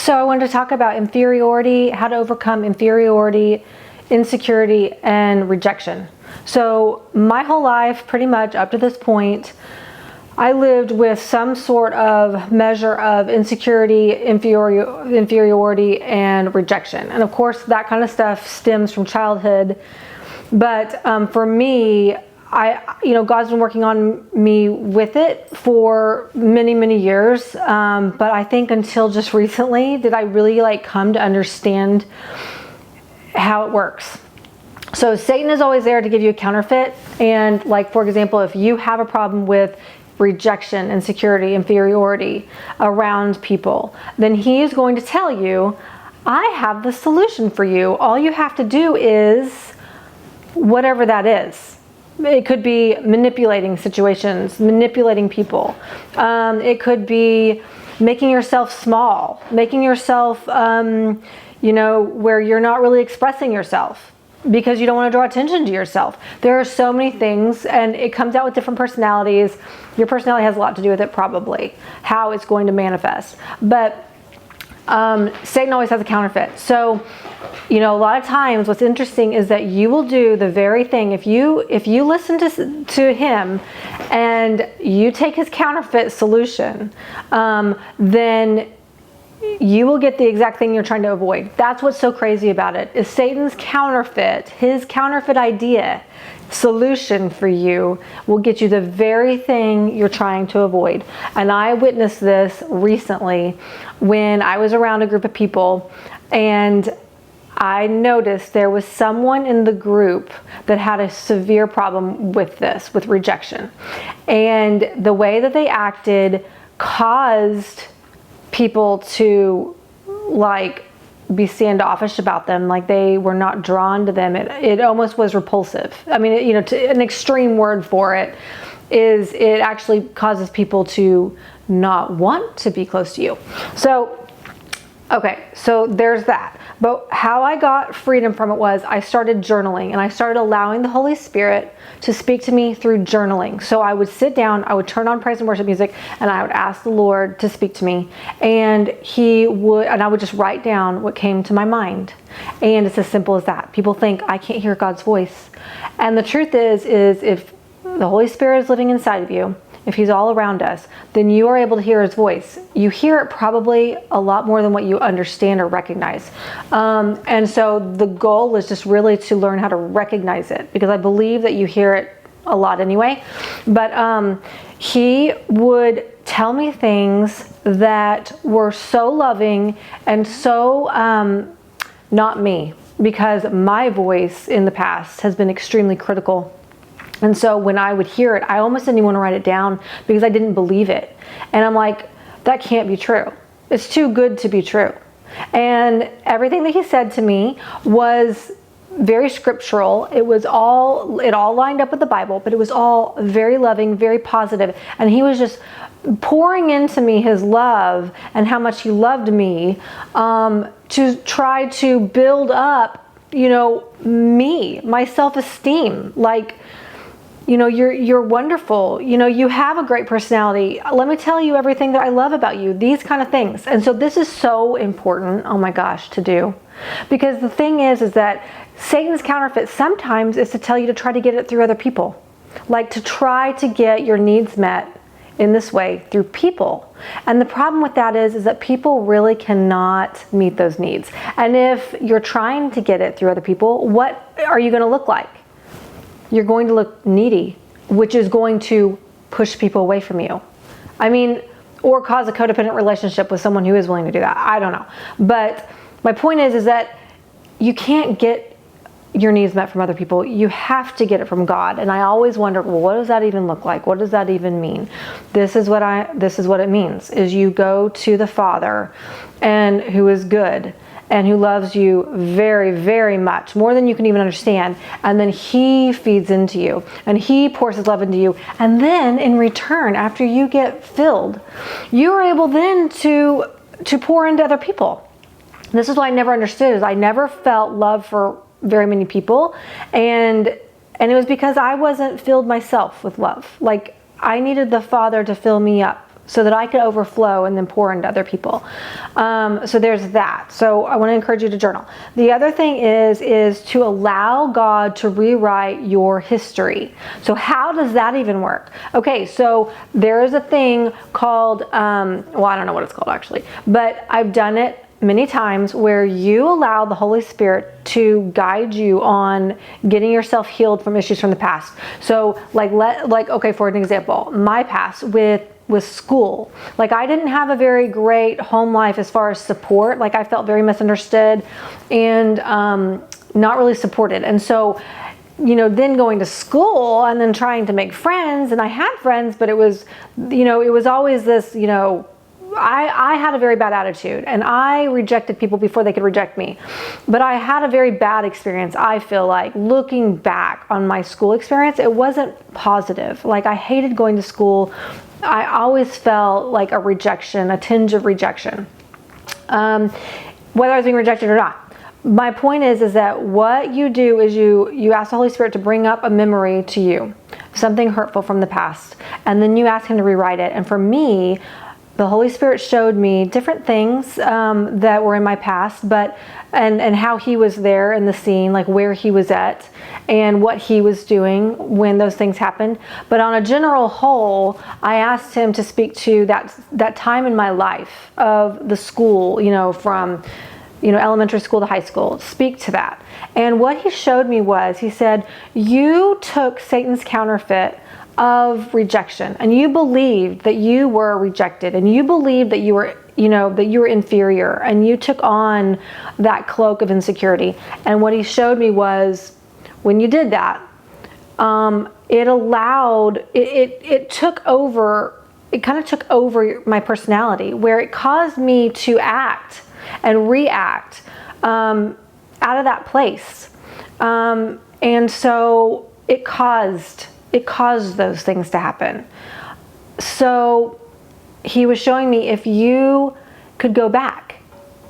So I wanted to talk about inferiority, how to overcome inferiority, insecurity, and rejection. So my whole life, pretty much up to this point, I lived with some sort of measure of insecurity, inferiority, and rejection. And of course, that kind of stuff stems from childhood. But for me, God's been working on me with it for many, many years. But I think until just recently did I really come to understand how it works. So Satan is always there to give you a counterfeit. And for example, if you have a problem with rejection, insecurity, inferiority around people, then he is going to tell you, I have the solution for you. All you have to do is whatever that is. It could be manipulating situations, manipulating people. It could be making yourself small, making yourself, where you're not really expressing yourself because you don't want to draw attention to yourself. There are so many things, and it comes out with different personalities. Your personality has a lot to do with it, probably, how it's going to manifest. But Satan always has a counterfeit. So, a lot of times what's interesting is that you will do the very thing. If you listen to him and you take his counterfeit solution, then you will get the exact thing you're trying to avoid. That's what's so crazy about it, is Satan's counterfeit, his counterfeit idea, solution for you will get you the very thing you're trying to avoid. And I witnessed this recently when I was around a group of people, and I noticed there was someone in the group that had a severe problem with this, with rejection. And the way that they acted caused people to be standoffish about them, they were not drawn to them. It almost was repulsive. I mean, an extreme word for it is it actually causes people to not want to be close to you. So, okay, so there's that. But how I got freedom from it was I started journaling, and I started allowing the Holy Spirit to speak to me through journaling. So I would sit down, I would turn on praise and worship music, and I would ask the Lord to speak to me. And I would just write down what came to my mind. And it's as simple as that. People think I can't hear God's voice. And the truth is if the Holy Spirit is living inside of you, if he's all around us, then you are able to hear his voice. You hear it probably a lot more than what you understand or recognize. And so the goal is just really to learn how to recognize it, because I believe that you hear it a lot anyway. But he would tell me things that were so loving and so not me, because my voice in the past has been extremely critical. And so when I would hear it, I almost didn't even want to write it down because I didn't believe it. And I'm like, that can't be true. It's too good to be true. And everything that he said to me was very scriptural. It all lined up with the Bible, but it was all very loving, very positive. And he was just pouring into me his love and how much he loved me, to try to build up, me, my self-esteem. You're wonderful. You have a great personality. Let me tell you everything that I love about you. These kind of things. And so this is so important, oh my gosh, to do. Because the thing is that Satan's counterfeit sometimes is to tell you to try to get it through other people. To try to get your needs met in this way through people. And the problem with that is that people really cannot meet those needs. And if you're trying to get it through other people, what are you going to look like? You're going to look needy, which is going to push people away from you. Or cause a codependent relationship with someone who is willing to do that. I don't know. But my point is that you can't get your needs met from other people. You have to get it from God. And I always wonder, well, what does that even look like? What does that even mean? This is what it means, is you go to the Father, and who is good, and who loves you very, very much, more than you can even understand. And then he feeds into you, and he pours his love into you. And then in return, after you get filled, you're able then to pour into other people. This is what I never understood, is I never felt love for very many people. And it was because I wasn't filled myself with love. I needed the Father to fill me up so that I could overflow and then pour into other people. So there's that. So I want to encourage you to journal. The other thing is to allow God to rewrite your history. So how does that even work? Okay, so there is a thing called, well, I don't know what it's called actually, but I've done it many times, where you allow the Holy Spirit to guide you on getting yourself healed from issues from the past. So okay, for an example, my past with school, like I didn't have a very great home life as far as support. Like I felt very misunderstood and not really supported. And so, then going to school and then trying to make friends, and I had friends, but it was always this, I had a very bad attitude, and I rejected people before they could reject me. But I had a very bad experience. I feel like, looking back on my school experience, it wasn't positive. Like I hated going to school. I always felt like a rejection, a tinge of rejection, whether I was being rejected or not. My point is that what you do is you ask the Holy Spirit to bring up a memory to you, something hurtful from the past, and then you ask Him to rewrite it. And for me, the Holy Spirit showed me different things that were in my past, and how He was there in the scene, like where He was at and what He was doing when those things happened. But on a general whole, I asked Him to speak to that time in my life of the school, from elementary school to high school. Speak to that. And what He showed me was, He said, you took Satan's counterfeit of rejection, and you believed that you were rejected, and you believed that you were inferior, and you took on that cloak of insecurity. And what He showed me was, when you did that, it took over. It kind of took over my personality, where it caused me to act and react out of that place, and so it caused those things to happen. So He was showing me, if you could go back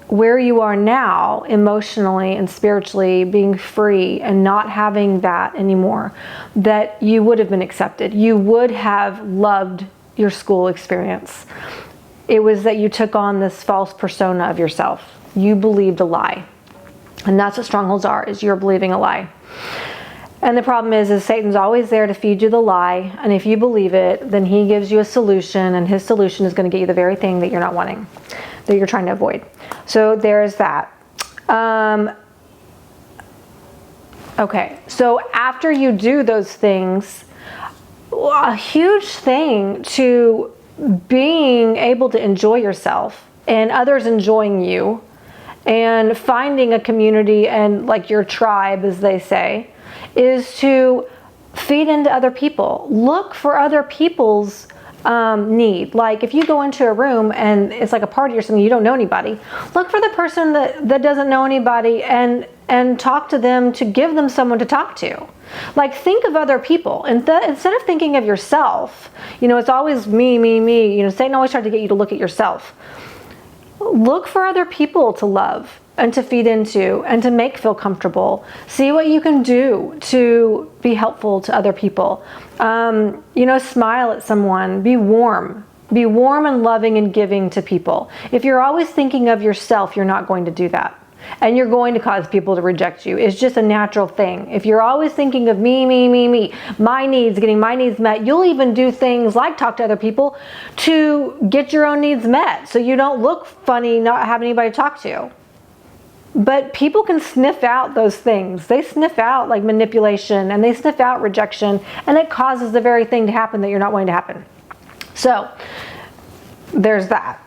where you are now, emotionally and spiritually, being free and not having that anymore, that you would have been accepted. You would have loved your school experience. It was that you took on this false persona of yourself. You believed a lie. And that's what strongholds are, is you're believing a lie. And the problem is Satan's always there to feed you the lie. And if you believe it, then he gives you a solution, and his solution is going to get you the very thing that you're not wanting, that you're trying to avoid. So there's that. Okay, so after you do those things, a huge thing to being able to enjoy yourself and others enjoying you, and finding a community and like your tribe, as they say, is to feed into other people. Look for other people's need. Like if you go into a room and it's like a party or something, you don't know anybody, look for the person that doesn't know anybody and talk to them, to give them someone to talk to. Like think of other people, and instead of thinking of yourself, it's always me. Satan always tries to get you to look at yourself. Look for other people to love and to feed into and to make feel comfortable. See what you can do to be helpful to other people. Smile at someone. Be warm. Be warm and loving and giving to people. If you're always thinking of yourself, you're not going to do that. And you're going to cause people to reject you. It's just a natural thing. If you're always thinking of me, my needs, getting my needs met, you'll even do things like talk to other people to get your own needs met, so you don't look funny not having anybody to talk to. But people can sniff out those things. They sniff out like manipulation, and they sniff out rejection, and it causes the very thing to happen that you're not wanting to happen. So there's that.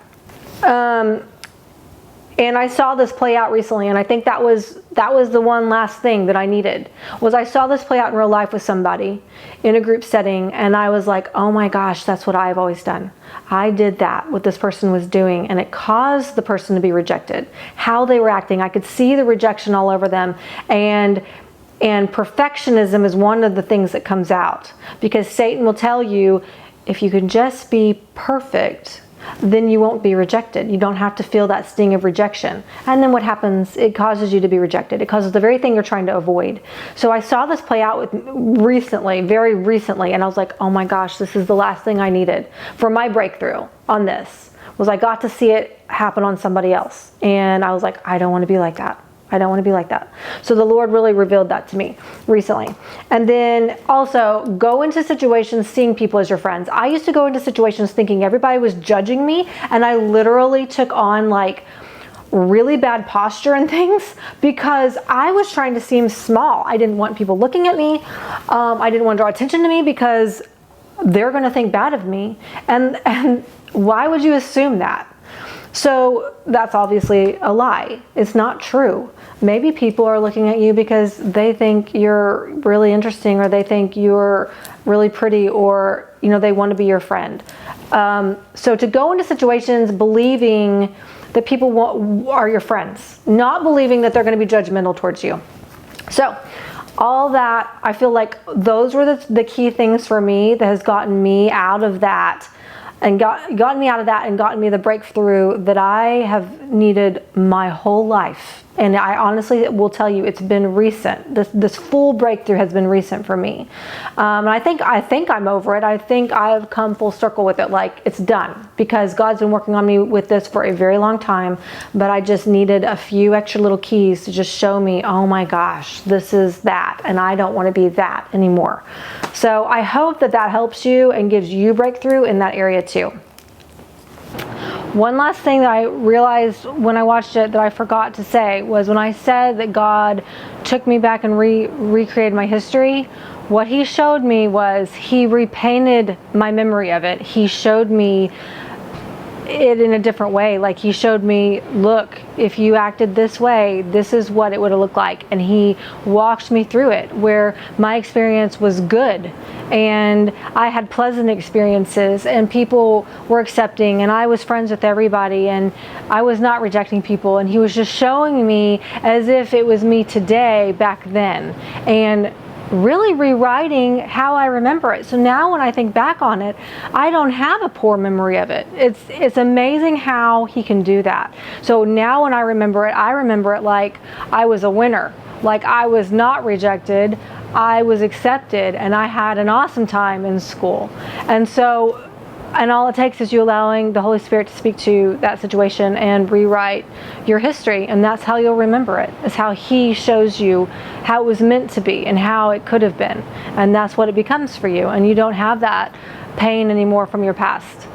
And I saw this play out recently, and I think that was the one last thing that I needed, was I saw this play out in real life with somebody in a group setting, and I was like, oh my gosh, that's what I've always done. I did that, what this person was doing, and it caused the person to be rejected. How they were acting, I could see the rejection all over them, and perfectionism is one of the things that comes out, because Satan will tell you, if you can just be perfect, then you won't be rejected. You don't have to feel that sting of rejection. And then what happens? It causes you to be rejected. It causes the very thing you're trying to avoid. So I saw this play out very recently, and I was like, oh my gosh, this is the last thing I needed for my breakthrough on this, was I got to see it happen on somebody else. And I was like, I don't want to be like that. I don't want to be like that. So the Lord really revealed that to me recently. And then also go into situations seeing people as your friends. I used to go into situations thinking everybody was judging me, and I literally took on like really bad posture and things because I was trying to seem small. I didn't want people looking at me. I didn't want to draw attention to me because they're going to think bad of me. And why would you assume that? So that's obviously a lie. It's not true. Maybe people are looking at you because they think you're really interesting, or they think you're really pretty, or they want to be your friend. So to go into situations believing that people are your friends, not believing that they're going to be judgmental towards you. So all that, I feel like those were the key things for me that has gotten me out of that, and gotten me out of that, and gotten me the breakthrough that I have needed my whole life. And I honestly will tell you, it's been recent. This full breakthrough has been recent for me. And I think I'm over it. I think I've come full circle with it. Like, it's done, because God's been working on me with this for a very long time. But I just needed a few extra little keys to just show me, oh my gosh, this is that, and I don't want to be that anymore. So I hope that helps you and gives you breakthrough in that area too. One last thing that I realized when I watched it that I forgot to say was, when I said that God took me back and recreated my history, what he showed me was he repainted my memory of it. He showed me it in a different way. Like, he showed me, look, if you acted this way, this is what it would have looked like. And he walked me through it, where my experience was good, and I had pleasant experiences, and people were accepting, and I was friends with everybody, and I was not rejecting people. And he was just showing me as if it was me today back then, and really rewriting how I remember it. So now when I think back on it, I don't have a poor memory of it. It's amazing how he can do that. So now when I remember it like I was a winner, like I was not rejected, I was accepted, and I had an awesome time in school. And all it takes is you allowing the Holy Spirit to speak to that situation and rewrite your history, and that's how you'll remember it. It's how he shows you how it was meant to be and how it could have been, and that's what it becomes for you, and you don't have that pain anymore from your past.